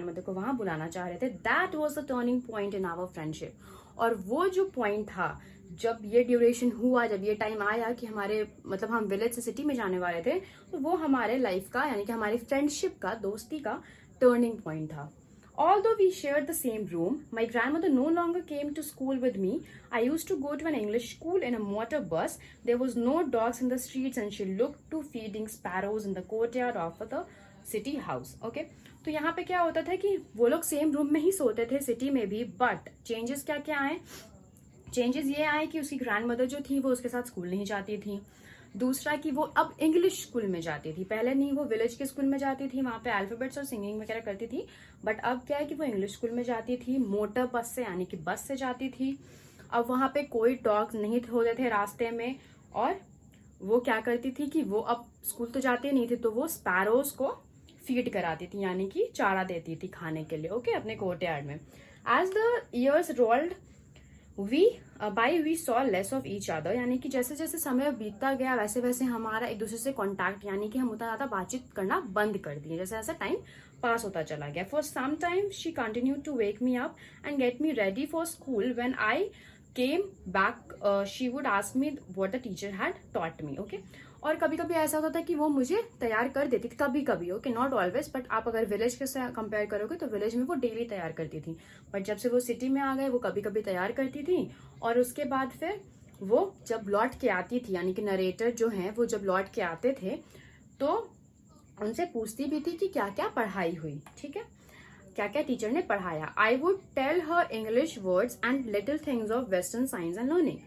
Mother को वहां बुलाना चाह रहे थे, that was the turning point in our friendship. और वो जो पॉइंट था, जब ये ड्यूरेशन हुआ, जब ये टाइम आया कि हमारे मतलब हम विलेज से सिटी में जाने वाले थे, तो वो हमारे लाइफ का यानी कि हमारी फ्रेंडशिप का, दोस्ती का टर्निंग पॉइंट था। Although we shared the same room, my grandmother no longer came to school with me. I used to go to an English school in a motor bus. There was no dogs in the streets and she looked to feeding sparrows in the courtyard of the city house. Okay? तो यहाँ पे क्या होता था कि वो लोग same room में ही सोते थे सिटी में भी, बट चेंजेस क्या क्या आए? चेंजेस ये आए कि उसकी ग्रैंडमदर जो थी वो उसके साथ स्कूल नहीं जाती थी। दूसरा कि वो अब इंग्लिश स्कूल में जाती थी, पहले नहीं वो विलेज के स्कूल में जाती थी, वहां पे अल्फाबेट्स और सिंगिंग वगैरह करती थी, बट अब क्या है कि वो इंग्लिश स्कूल में जाती थी, मोटर बस से यानी कि बस से जाती थी। अब वहां पे कोई डॉग्स नहीं होते थे रास्ते में, और वो क्या करती थी कि वो अब स्कूल तो जाती नहीं थी, तो वो स्पैरोज को फीड कराती थी यानी कि चारा देती थी खाने के लिए, ओके, अपने कोर्टयार्ड में। As the years rolled we saw less of each other, यानी कि जैसे जैसे समय बीतता गया वैसे वैसे हमारा एक दूसरे से कॉन्टैक्ट यानी कि हम उतना ज्यादा बातचीत करना बंद कर दिए, जैसे जैसे टाइम पास होता चला गया। For some time she continue to wake me up and get me ready for school. When I came back she would ask me what the teacher had taught me, okay. और कभी कभी ऐसा होता था कि वो मुझे तैयार कर देती थी, कभी कभी, ओके, नॉट ऑलवेज, बट आप अगर विलेज के साथ कंपेयर करोगे तो विलेज में वो डेली तैयार करती थी, बट जब से वो सिटी में आ गए वो कभी कभी तैयार करती थी। और उसके बाद फिर वो जब लौट के आती थी, यानी कि नरेटर जो है वो जब लौट के आते थे तो उनसे पूछती भी थी कि क्या क्या पढ़ाई हुई, ठीक है, क्या क्या टीचर ने पढ़ाया। I would tell her English words and little things of western science and learning,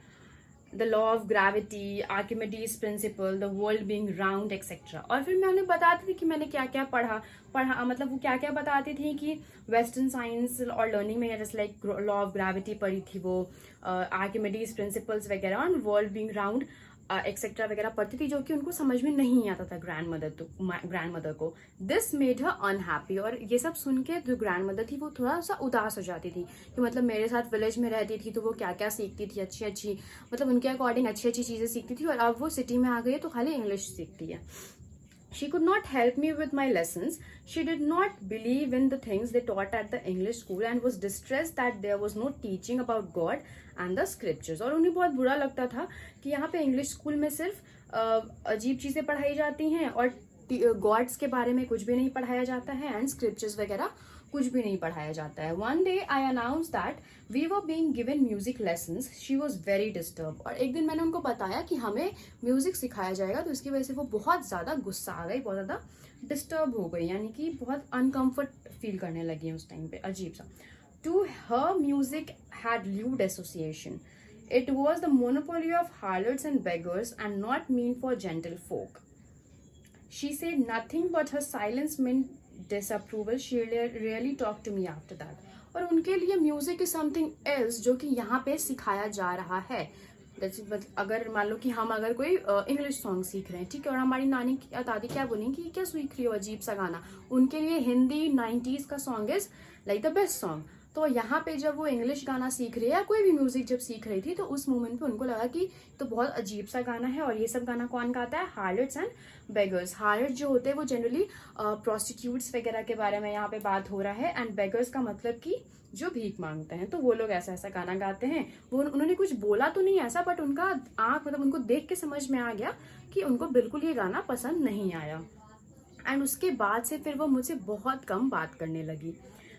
the law of gravity, Archimedes principle, the world being round etcetera. और फिर मैं उन्हें बताती थी कि मैंने क्या क्या पढ़ा मतलब वो क्या क्या बताती थी कि वेस्टर्न साइंस और लर्निंग में जैसे लाइक लॉ ऑफ ग्रेविटी पढ़ी थी वो, आर्किमिडीज प्रिंसिपल्स वगैरह, और वर्ल्ड बीइंग राउंड एक्सेट्रा वगैरह पढ़ती थी, जो कि उनको समझ में नहीं आता था ग्रैंडमदर को। दिस मेड हर अनहैप्पी, और ये सब सुन के जो ग्रैंडमदर थी वो थोड़ा सा उदास हो जाती थी कि मतलब मेरे साथ विलेज में रहती थी तो वो क्या क्या सीखती थी, अच्छी अच्छी, मतलब उनके अकॉर्डिंग अच्छी अच्छी चीजें सीखती थी, और अब वो सिटी में आ गई है तो खाली इंग्लिश सीखती है। She could not help me with my lessons. She did not believe in the things they taught at the English school and was distressed that there was no teaching about God and the scriptures. और उन्हें बहुत बुरा लगता था कि यहाँ पे English school में सिर्फ अजीब चीजें पढ़ाई जाती हैं और गॉड्स के बारे में कुछ भी नहीं पढ़ाया जाता है, एंड स्क्रिप्चर्स वगैरह कुछ भी नहीं पढ़ाया जाता है। One day I announce that we were being given music lessons. She was very disturb, और एक दिन मैंने उनको बताया कि हमें म्यूजिक सिखाया जाएगा, तो इसकी वजह से वो बहुत ज्यादा गुस्सा आ गई, बहुत ज्यादा डिस्टर्ब हो गई, यानी कि बहुत अनकंफर्ट फील करने लगी उस टाइम पे, अजीब सा। To her music had lewd association. It was the monopoly of harlots and beggars and not mean for gentle folk. She said nothing but her silence meant disapproval. She really talked to me after that. और उनके लिए music is something else जो कि यहाँ पे सिखाया जा रहा है। अगर मान लो कि हम अगर कोई इंग्लिश सॉन्ग सीख रहे हैं, ठीक है, और हमारी नानी या दादी क्या बोलेंगी कि क्या सीख रही हो अजीब सा गाना, उनके लिए हिंदी 90s का song is like the best song. तो यहाँ पे जब वो इंग्लिश गाना सीख रही है या कोई भी म्यूजिक जब सीख रही थी तो उस मोमेंट पे उनको लगा कि तो बहुत अजीब सा गाना है, और ये सब गाना कौन गाता है? हार्लट्स एंड बेगर्स। हार्लट जो होते हैं वो जनरली प्रोस्टिट्यूट्स वगैरह के बारे में यहाँ पे बात हो रहा है, एंड बेगर्स का मतलब कि जो भीख मांगते हैं, तो वो लोग ऐसा ऐसा गाना गाते हैं। वो उन्होंने कुछ बोला तो नहीं ऐसा, बट उनका आंख मतलब उनको देख के समझ में आ गया कि उनको बिल्कुल ये गाना पसंद नहीं आया, एंड उसके बाद से फिर वो मुझसे बहुत कम बात करने लगी।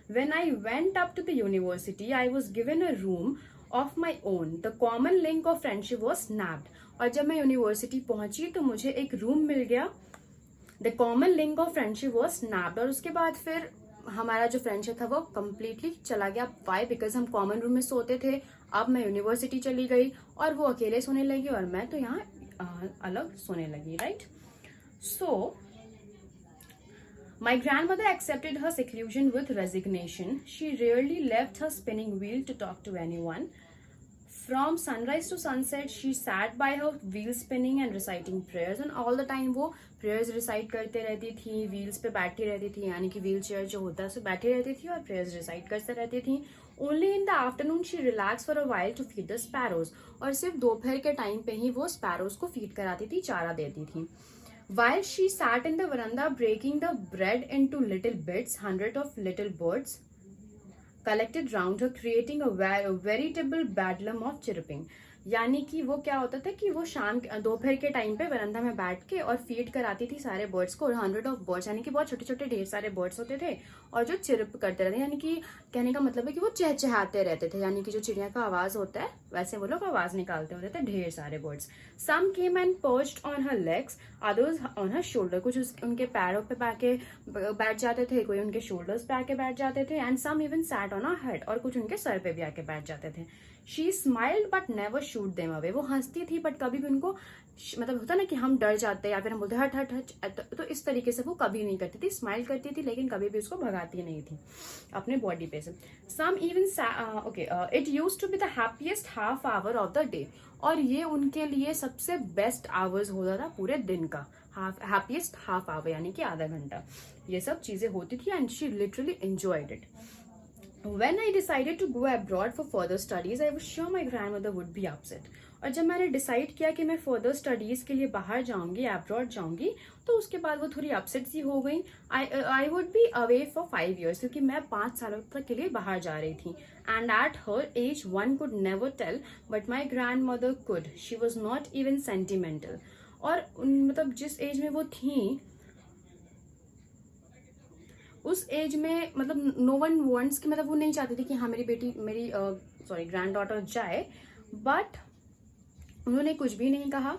When I went up to the university, I was given a room of my own. The common link of friendship was snapped. और जब मैं यूनिवर्सिटी पहुंची तो मुझे एक रूम मिल गया। The common link of friendship was snapped. और उसके बाद फिर हमारा जो फ्रेंडशिप था वो कम्प्लीटली चला गया। Why? Because हम कॉमन रूम में सोते थे। अब मैं यूनिवर्सिटी चली गई और वो अकेले सोने लगी और मैं तो यहाँ अलग सोने लगी, right? So my grandmother accepted her seclusion with resignation. She rarely left her spinning wheel to talk to anyone. From sunrise to sunset, she sat by her wheel spinning and reciting prayers. And all the time वो prayers recite करते रहती थी, wheels पे बैठी रहती थी, यानी कि wheel chair जो होता है उस पे बैठी रहती थी और prayers recite करते रहती थी. Only in the afternoon she relaxed for a while to feed the sparrows. और सिर्फ दोपहर के टाइम पे ही वो sparrows को feed कराती थी, चारा देती थी. While she sat in the veranda breaking the bread into little bits, hundreds of little birds collected round her, creating a veritable bedlam of chirping. यानी कि वो क्या होता था कि वो शाम दोपहर के टाइम पे वरंदा में बैठ के और फीड कराती थी सारे बर्ड्स को, और हंड्रेड ऑफ बर्ड्स यानी कि बहुत छोटे छोटे ढेर सारे बर्ड्स होते थे और जो चिरप करते रहते, यानी कि कहने का मतलब है कि वो चहचहाते रहते थे, यानी कि जो चिड़िया का आवाज होता है वैसे वो लोग आवाज निकालते होते थे, ढेर सारे birds. Some came and perched on her legs, others on her shoulder. कुछ उनके पैरों पे आके बैठ जाते थे, कोई उनके शोल्डर्स पे आके बैठ जाते थे, and some even sat on her head, और कुछ उनके सर पे भी आके बैठ जाते थे. She smiled but never shoot them away. वो हंसती थी बट कभी भी उनको, मतलब होता ना कि हम डर जाते हैं या फिर हम बोलते हट हट हट, तो इस तरीके से वो कभी नहीं करती थी. स्माइल करती थी लेकिन कभी भी उसको भगाती नहीं थी अपने बॉडी पे से. Some even okay, it used to be the happiest half hour of the day. और ये उनके लिए सबसे बेस्ट आवर्स होता था पूरे दिन का. हैप्पीएस्ट हाफ आवर यानी कि आधा घंटा ये सब चीजें होती थी, and she literally enjoyed it. When I decided to go abroad for further studies, I was sure my grandmother would be upset. और जब मैंने डिसाइड किया कि मैं फर्दर स्टडीज के लिए बाहर जाऊंगी, अब्रॉड जाऊंगी, तो उसके बाद वो थोड़ी अपसेट सी हो गई. I would be away for 5 years, क्योंकि मैं 5 सालों तक के लिए बाहर जा रही थी. And at her age one could never tell, but my grandmother could. She was not even sentimental. और मतलब जिस एज में वो थी उस एज में, मतलब नो वन वांट्स कि, मतलब वो नहीं चाहती थी कि हाँ मेरी बेटी, मेरी ग्रैंड डॉटर जाए, बट उन्होंने कुछ भी नहीं कहा.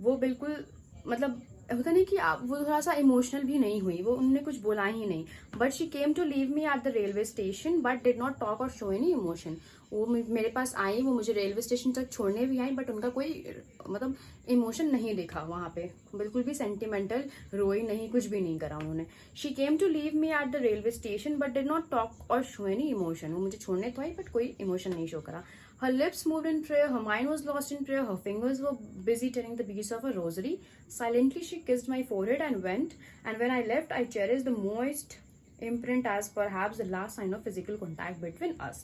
वो बिल्कुल, मतलब होता नहीं कि आप, वो थोड़ा सा इमोशनल भी नहीं हुई, वो उन्होंने कुछ बोला ही नहीं. But she came to leave me at the railway station but did not talk or show any emotion. वो मेरे पास आई, वो मुझे रेलवे स्टेशन तक छोड़ने भी आई, बट उनका कोई मतलब इमोशन नहीं दिखा वहां पे, बिल्कुल भी सेंटिमेंटल रोई नहीं, कुछ भी नहीं करा उन्होंने. She came to leave me at the railway station but did not talk or show any emotion. वो मुझे छोड़ने तो आई बट कोई इमोशन नहीं शो करा. Her lips moved in prayer, her mind was lost in prayer, her fingers were busy telling the beads of a rosary. Silently she kissed my forehead and went, and when I left I cherished the moist imprint as perhaps the last sign of physical contact between us.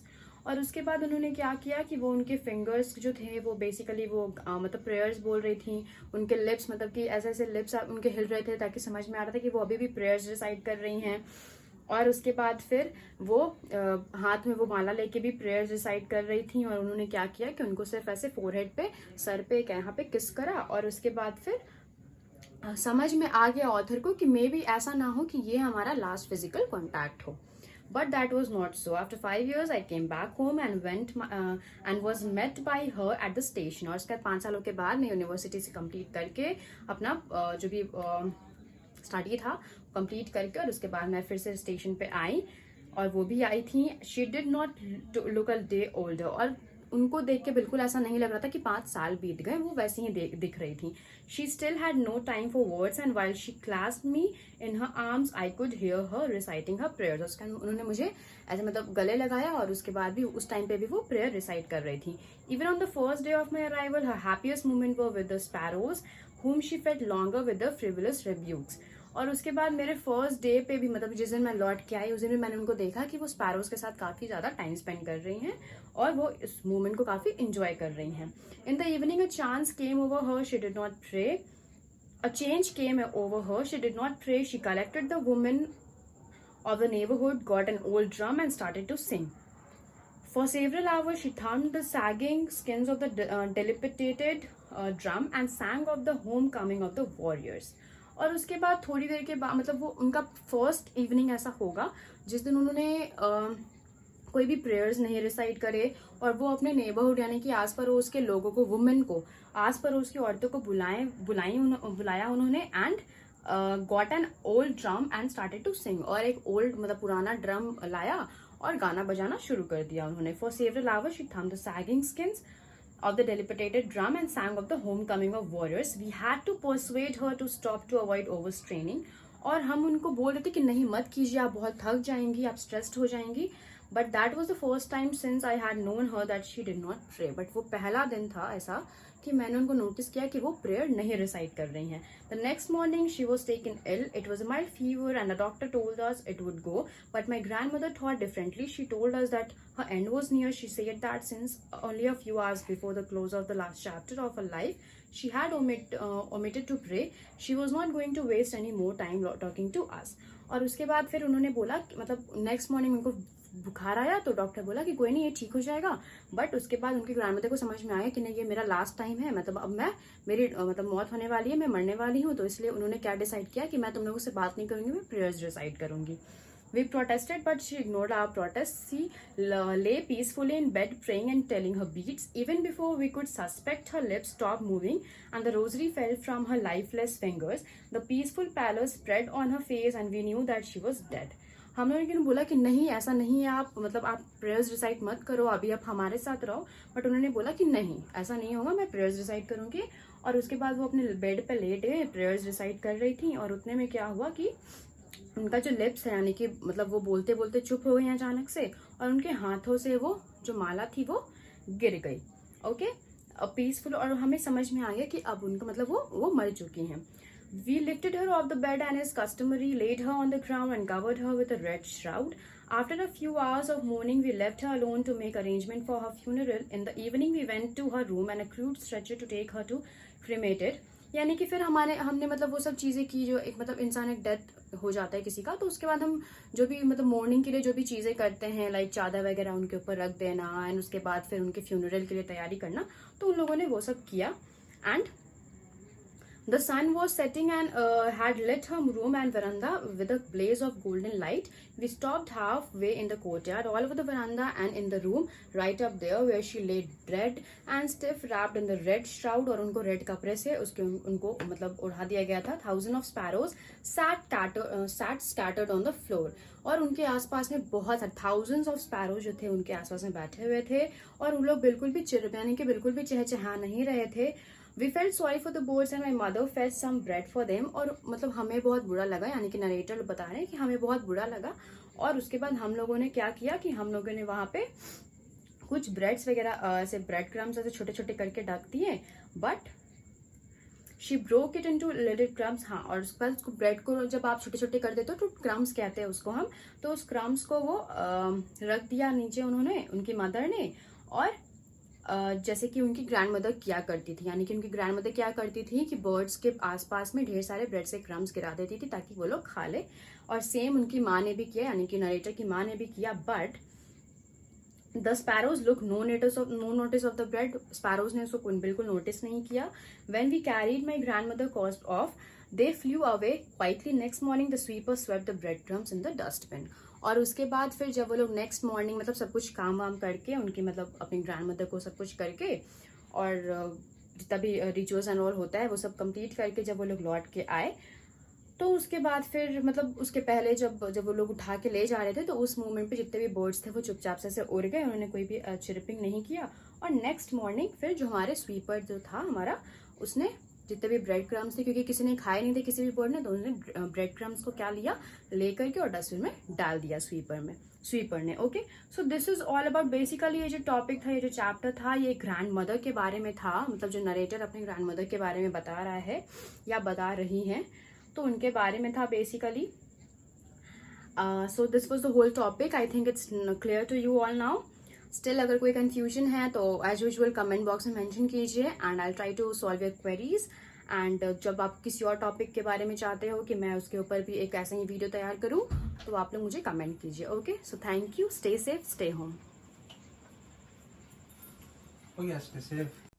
और उसके बाद उन्होंने क्या किया कि वो उनके fingers जो थे वो बेसिकली वो मतलब प्रेयर्स बोल रही थी. उनके लिप्स, मतलब कि ऐसे ऐसे लिप्स उनके हिल रहे थे ताकि समझ में आ रहा था कि वो अभी भी प्रेयर्स रिसाइट कर रही हैं. और उसके बाद फिर वो हाथ में वो माला लेके भी प्रेयर्स रिसाइट कर रही थी. और उन्होंने क्या किया कि उनको सिर्फ ऐसे फोरहेड पे, सर पे, यहाँ पे किस करा. और उसके बाद फिर समझ में आ गया ऑथर को कि मे बी ऐसा ना हो कि ये हमारा लास्ट फिजिकल कॉन्टैक्ट हो. But that was not so. After 5 years, I came back home and went and was met by her at the station. और उसके बाद 5 सालों के बाद मैं यूनिवर्सिटी से कंप्लीट करके अपना जो भी स्टडी था कंप्लीट करके, और उसके बाद मैं फिर से स्टेशन पे आई, और वो भी आई थी. She did not look a day older. और उनको देख के बिल्कुल ऐसा नहीं लग रहा था कि 5 साल बीत गए, वो वैसे ही दिख रही थी. She still had no time for words and while she clasped me in her arms I could hear her reciting her prayers. उसका उन्होंने मुझे ऐसे मतलब गले लगाया, और उसके बाद भी उस टाइम पे भी वो प्रेयर रिसाइट कर रही थी. Even on the first day of my arrival her happiest moment were with the sparrows whom she fed longer with the frivolous rebukes. और उसके बाद मेरे फर्स्ट डे पे भी, मतलब जिस दिन मैं लौट के आई उस दिन भी मैंने उनको देखा कि वो स्पैरोज के साथ काफी ज्यादा टाइम स्पेंड कर रही हैं और वो इस मोमेंट को काफी इंजॉय कर रही हैं. In the evening a chance came over her, she did not pray. A change came over her, she did not pray. She collected the women of the neighborhood, got an old drum and started to sing. For several hours, she thumped the sagging skins of the dilapidated drum and sang of the homecoming of the warriors. और उसके बाद थोड़ी देर के बाद, मतलब वो उनका first evening ऐसा होगा जिस दिन उन्होंने कोई भी प्रेयर्स नहीं रिसाइट करे, और वो अपने नेबरहुड यानी कि आस पड़ोस के लोगों को, वुमेन को, आस पड़ोस की औरतों को बुलाया उन्होंने. And got an old drum and started to sing. और एक ओल्ड मतलब पुराना ड्रम लाया और गाना बजाना शुरू कर दिया उन्होंने. For several hours she thumbed the sagging skins of the dilapidated drum and sang of the homecoming of warriors. We had to persuade her to stop to avoid overstraining. और हम उनको बोल रहे थे कि नहीं मत कीजिए, आप बहुत थक जाएंगी, आप स्ट्रेस्ड हो जाएंगी. But that was the first time since I had known her that she did not pray. But वो पहला दिन था ऐसा कि मैंने उनको नोटिस किया कि वो प्रेयर नहीं रिसाइट कर रही हैं. The next morning she was taken ill. It was a mild fever and the doctor told us it would go, but my grandmother thought differently. She told us that her end was near. She said that since only a few hours before the close of the last chapter of her life, she had omitted to pray. She was not going to waste any more time talking to us. और उसके बाद फिर उन्होंने बोला, मतलब next morning उनको बुखार आया तो डॉक्टर बोला कि कोई नहीं, ये ठीक हो जाएगा. बट उसके बाद उनकी ग्रैंडमदर को समझ में आया कि नहीं, ये मेरा लास्ट टाइम है, मतलब अब मेरी मतलब मौत होने वाली है, मैं मरने वाली हूँ. तो इसलिए उन्होंने क्या डिसाइड किया कि मैं तुम लोगों से बात नहीं करूंगी, मैं प्रेयर्स रिसाइट करूंगी. We protested, but she ignored our protests. She lay peacefully in bed, praying and telling her beads. Even before we could suspect, her lips stopped moving, and the rosary fell from her lifeless fingers. The peaceful pallor spread on her face, and we knew that she was dead. हम लोगों ने बोला कि नहीं, ऐसा नहीं है, आप मतलब आप प्रेयर्स रिसाइट मत करो, अभी आप हमारे साथ रहो. बट उन्होंने बोला कि नहीं, ऐसा नहीं होगा, मैं प्रेयर्स रिसाइट करूंगी. और उसके बाद वो अपने बेड पे लेटे प्रेयर्स रिसाइट कर रही थी. और उतने में क्या हुआ कि उनका जो लिप्स है, यानी कि मतलब वो बोलते बोलते चुप हो गई अचानक से, और उनके हाथों से वो जो माला थी वो गिर गई. Okay, peaceful. और हमें समझ में आ गया कि अब उनका मतलब वो मर चुकी हैं. We lifted her off the bed and as customary laid her on the ground and covered her with a red shroud. After a few hours of mourning, we left her alone to make arrangement for her funeral. In the evening, we went to her room and a crude stretcher to take her to cremated. यानी कि फिर हमने मतलब वो सब चीज़ें की जो एक मतलब इंसान एक डेथ हो जाता है किसी का, तो उसके बाद हम जो भी मतलब मॉर्निंग के लिए जो भी चीज़ें करते हैं, लाइक चादर वगैरह उनके ऊपर रख देना, एंड उसके बाद फिर उनके फ्यूनरल के लिए तैयारी करना, तो उन लोगों ने वो सब किया. And the sun was setting and had lit her room and veranda with a blaze of golden light. We stopped halfway in the courtyard, all over the veranda and in the room, right up there where she lay dead and stiff, wrapped in the red shroud. और उनको red कपड़े से उनको मतलब उड़ा दिया गया था. Thousands of sparrows sat scattered on the floor. और उनके आसपास में बहुत सारे thousands of sparrows जो थे उनके आसपास में बैठे हुए थे, और उन लोग बिल्कुल भी यानी कि बिल्कुल भी चहचहा नहीं रहे थे. We felt sorry for the birds and my mother fed some bread for them. और मतलब हमें बहुत बुरा लगा, यानी कि नरेटर बता रहे हैं कि हमें बहुत बुरा लगा. और उसके बाद हम लोगों ने क्या किया कि हम लोगों ने वहां पे कुछ ब्रेड्स वगैरह ऐसे ब्रेड क्रम्स ऐसे छोटे छोटे करके ढक दिए. But she broke it into little crumbs. हाँ, और उसके बाद उसको ब्रेड को जब आप छोटे छोटे कर देते हो तो क्रम्स कहते हैं उसको हम. तो उस क्रम्स को वो रख दिया नीचे उन्होंने, उनकी मदर ने. और जैसे कि उनकी ग्रैंड मदर किया करती थी, यानी कि उनकी ग्रैंड मदर क्या करती थी कि बर्ड्स के आसपास में ढेर सारे ब्रेड से क्रम्स गिरा देती थी ताकि वो लोग खा ले. और सेम उनकी माँ ने भी किया, यानी कि नरेटर की माँ ने भी किया. But the sparrows look no notice of the bread. Sparrows ने उसको बिल्कुल नोटिस नहीं किया. When we carried my grandmother कॉस्ट off, they flew away quietly. Next morning the sweeper swept the bread crumbs in the dustbin. और उसके बाद फिर जब वो लोग नेक्स्ट मॉर्निंग मतलब सब कुछ काम वाम करके उनकी मतलब अपनी ग्रैंड मदर को सब कुछ करके और जितना भी रिचुअल्स एंड ऑल होता है वो सब कंप्लीट करके जब वो लोग लौट के आए, तो उसके बाद फिर मतलब उसके पहले जब वो लोग उठा के ले जा रहे थे, तो उस मोमेंट पे जितने भी बर्ड्स थे वो चुपचाप से उड़ गए. उन्होंने कोई भी चिरपिंग नहीं किया. और नेक्स्ट मॉर्निंग फिर जो हमारे स्वीपर जो था हमारा, उसने जितने भी ब्रेड क्रम्स थे, क्योंकि किसी ने खाए नहीं थे किसी भी बर्ड ने, तो उन्होंने ब्रेड क्रम्स को क्या लिया, लेकर के और डस्टबिन में डाल दिया स्वीपर ने. Okay, so this is all about basically ये जो टॉपिक था, ये जो चैप्टर था, ये ग्रैंड मदर के बारे में था. मतलब जो नरेटर अपने ग्रैंड मदर के बारे में बता रहा है या बता रही हैं, तो उनके बारे में था basically. So this was the whole topic. I think it's clear to you all now. Still अगर कोई कंफ्यूजन है तो एज यूजुअल कमेंट बॉक्स में मेंशन कीजिए and I try to solve your queries. And जब आप किसी और टॉपिक के बारे में चाहते हो कि मैं उसके ऊपर भी एक ऐसा ही वीडियो तैयार करूं, तो आप लोग मुझे कमेंट कीजिए. Okay, so thank you. Stay safe, stay home. Oh yes, stay safe.